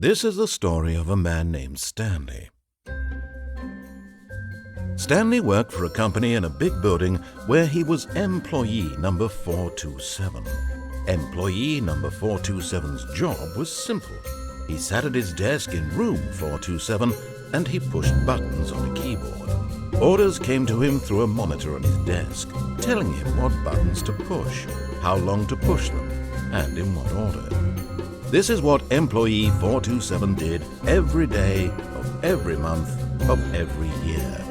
This is the story of a man named Stanley. Stanley worked for a company in a big building where he was employee number 427. Employee number 427's job was simple. He sat at his desk in room 427 and he pushed buttons on a keyboard. Orders came to him through a monitor on his desk, telling him what buttons to push, how long to push them, and in what order. This is what employee 427 did every day of every month of every year.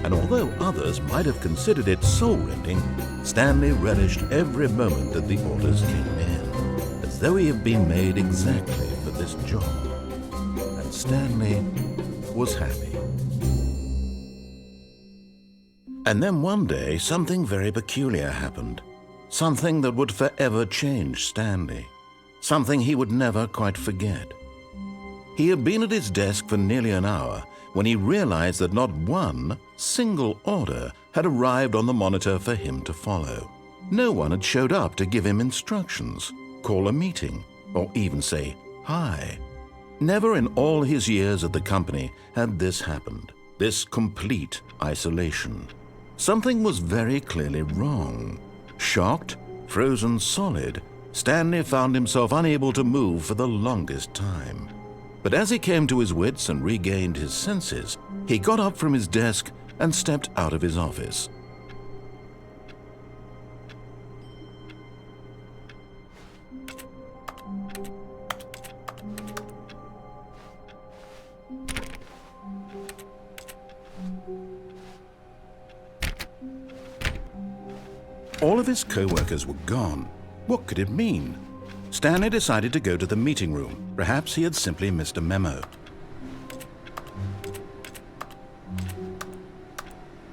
And although others might have considered it soul-rending, Stanley relished every moment that the orders came in, as though he had been made exactly for this job. And Stanley was happy. And then one day, something very peculiar happened. Something that would forever change Stanley. Something he would never quite forget. He had been at his desk for nearly an hour when he realized that not one single order had arrived on the monitor for him to follow. No one had showed up to give him instructions, call a meeting, or even say hi. Never in all his years at the company had this happened, this complete isolation. Something was very clearly wrong. Shocked, frozen solid, Stanley found himself unable to move for the longest time. But as he came to his wits and regained his senses, he got up from his desk and stepped out of his office. All of his co-workers were gone. What could it mean? Stanley decided to go to the meeting room. Perhaps he had simply missed a memo.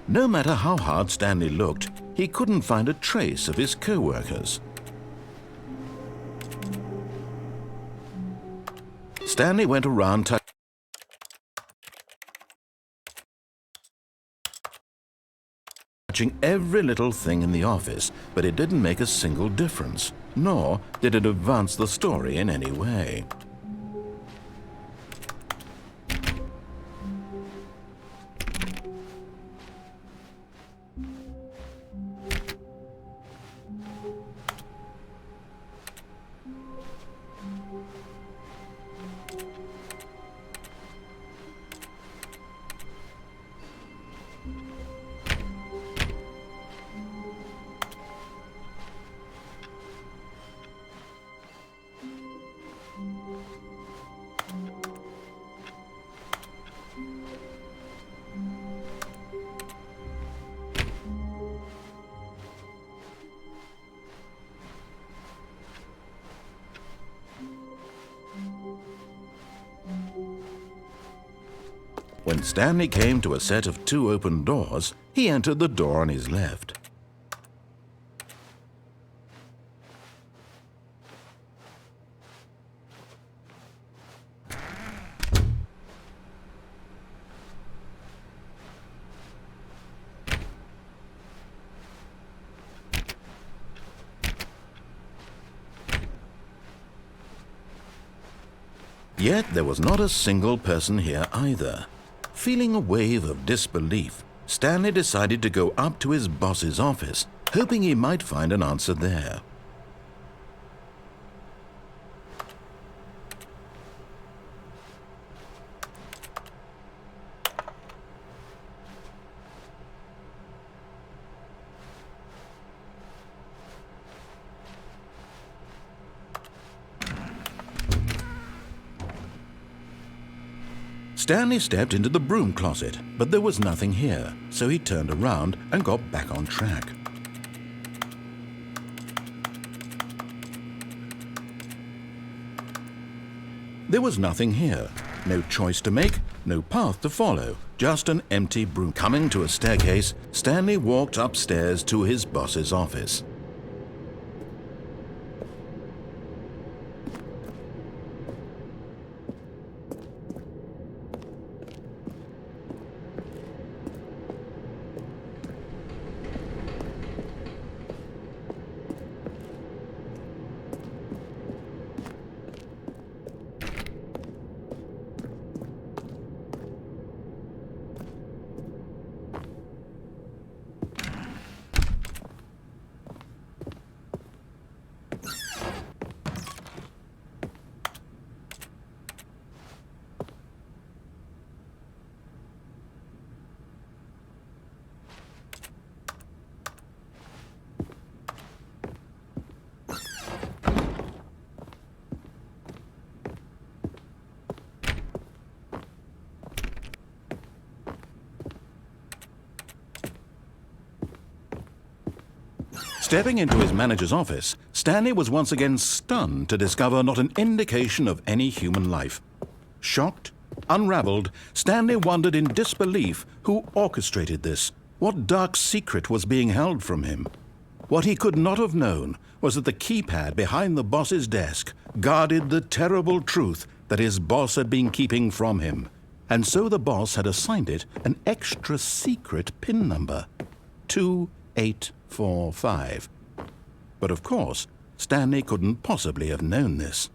No matter how hard Stanley looked, he couldn't find a trace of his co-workers. Stanley went around touching every little thing in the office, but it didn't make a single difference, nor did it advance the story in any way. When Stanley came to a set of 2 open doors, he entered the door on his left. Yet there was not a single person here either. Feeling a wave of disbelief, Stanley decided to go up to his boss's office, hoping he might find an answer there. Stanley stepped into the broom closet, but there was nothing here, so he turned around and got back on track. There was nothing here, no choice to make, no path to follow, just an empty broom. Coming to a staircase, Stanley walked upstairs to his boss's office. Stepping into his manager's office, Stanley was once again stunned to discover not an indication of any human life. Shocked, unraveled, Stanley wondered in disbelief who orchestrated this. What dark secret was being held from him? What he could not have known was that the keypad behind the boss's desk guarded the terrible truth that his boss had been keeping from him. And so the boss had assigned it an extra secret PIN number, 2845. But of course, Stanley couldn't possibly have known this.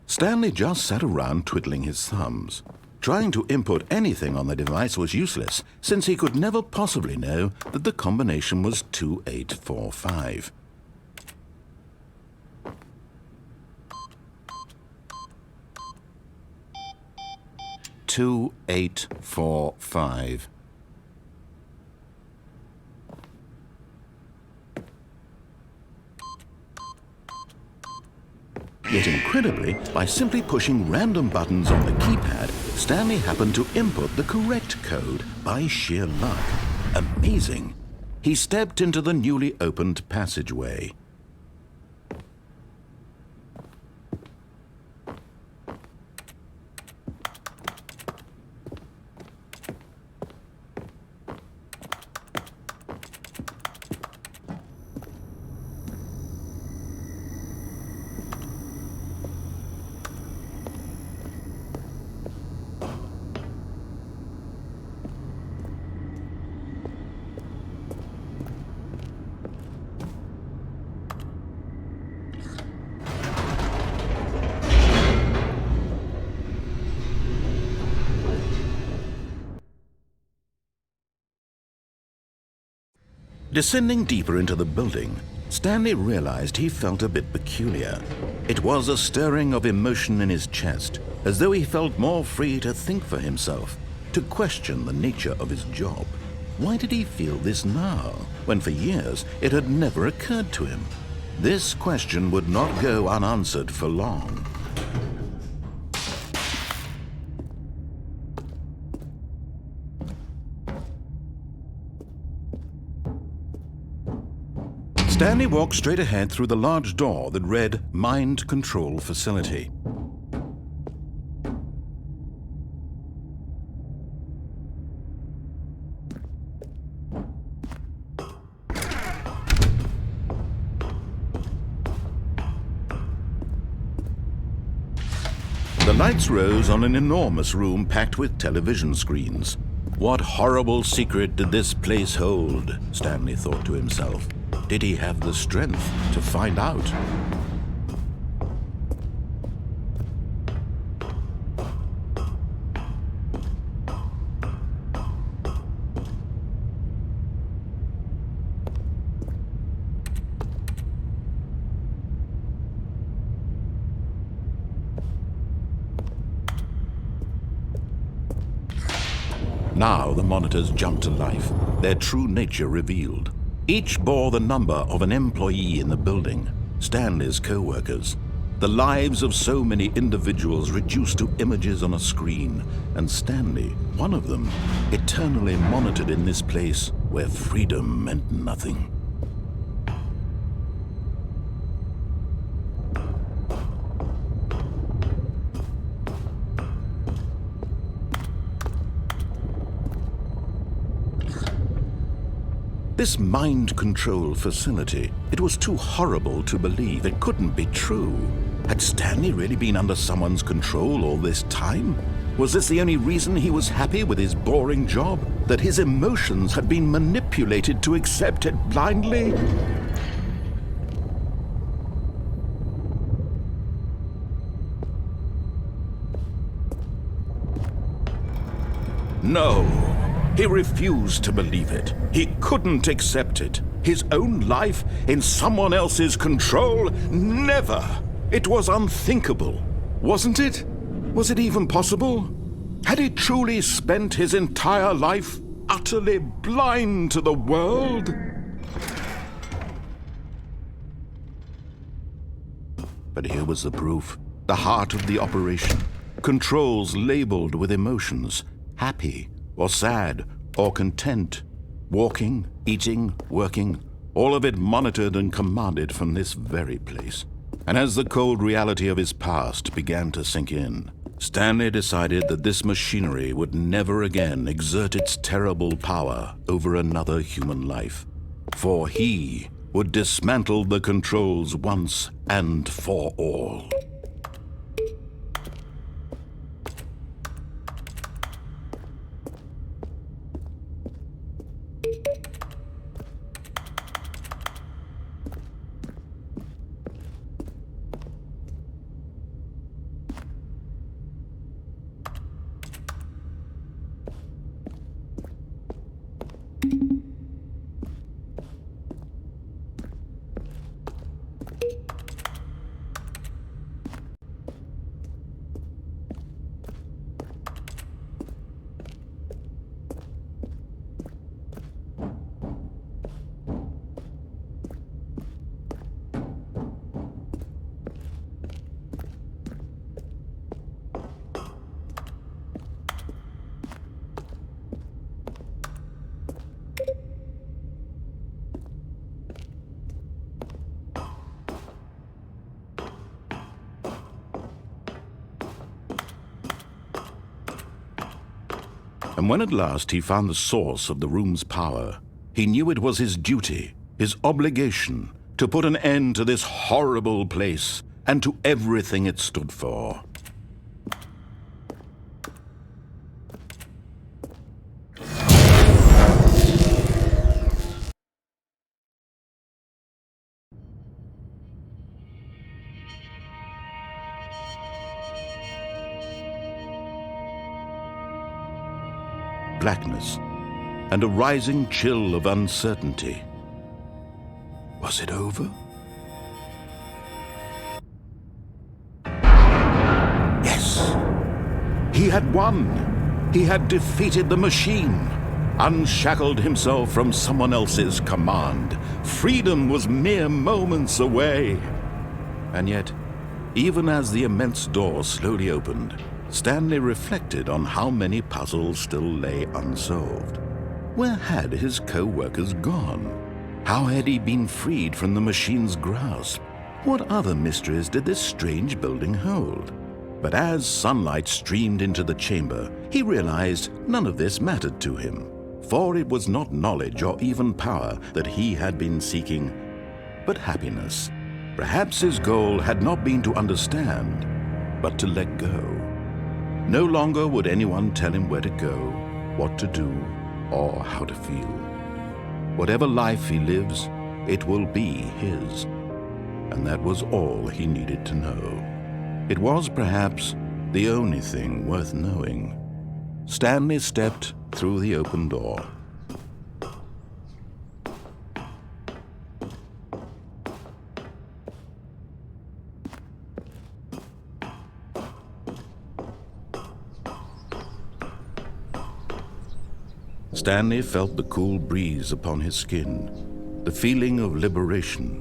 Stanley just sat around twiddling his thumbs. Trying to input anything on the device was useless, since he could never possibly know that the combination was 2845. "2845. Yet incredibly, by simply pushing random buttons on the keypad, Stanley happened to input the correct code by sheer luck. Amazing! He stepped into the newly opened passageway. Descending deeper into the building, Stanley realized he felt a bit peculiar. It was a stirring of emotion in his chest, as though he felt more free to think for himself, to question the nature of his job. Why did he feel this now, when for years it had never occurred to him? This question would not go unanswered for long. Stanley walked straight ahead through the large door that read Mind Control Facility. The lights rose on an enormous room packed with television screens. What horrible secret did this place hold? Stanley thought to himself. Did he have the strength to find out? Now the monitors jumped to life, their true nature revealed. Each bore the number of an employee in the building, Stanley's co-workers. The lives of so many individuals reduced to images on a screen, and Stanley, one of them, eternally monitored in this place where freedom meant nothing. This mind control facility, it was too horrible to believe. It couldn't be true. Had Stanley really been under someone's control all this time? Was this the only reason he was happy with his boring job? That his emotions had been manipulated to accept it blindly? No. He refused to believe it. He couldn't accept it. His own life in someone else's control? Never! It was unthinkable. Wasn't it? Was it even possible? Had he truly spent his entire life utterly blind to the world? But here was the proof, the heart of the operation. Controls labeled with emotions, happy or sad or content. Walking, eating, working, all of it monitored and commanded from this very place. And as the cold reality of his past began to sink in, Stanley decided that this machinery would never again exert its terrible power over another human life. For he would dismantle the controls once and for all. And when at last he found the source of the room's power, he knew it was his duty, his obligation, to put an end to this horrible place and to everything it stood for. Blackness, and a rising chill of uncertainty. Was it over? Yes! He had won! He had defeated the machine, unshackled himself from someone else's command. Freedom was mere moments away. And yet, even as the immense door slowly opened, Stanley reflected on how many puzzles still lay unsolved. Where had his co-workers gone? How had he been freed from the machine's grasp? What other mysteries did this strange building hold? But as sunlight streamed into the chamber, he realized none of this mattered to him, for it was not knowledge or even power that he had been seeking, but happiness. Perhaps his goal had not been to understand, but to let go. No longer would anyone tell him where to go, what to do, or how to feel. Whatever life he lives, it will be his. And that was all he needed to know. It was perhaps the only thing worth knowing. Stanley stepped through the open door. Stanley felt the cool breeze upon his skin, the feeling of liberation,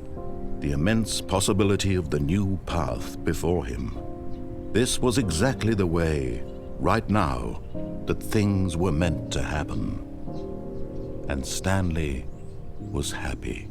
the immense possibility of the new path before him. This was exactly the way, right now, that things were meant to happen. And Stanley was happy.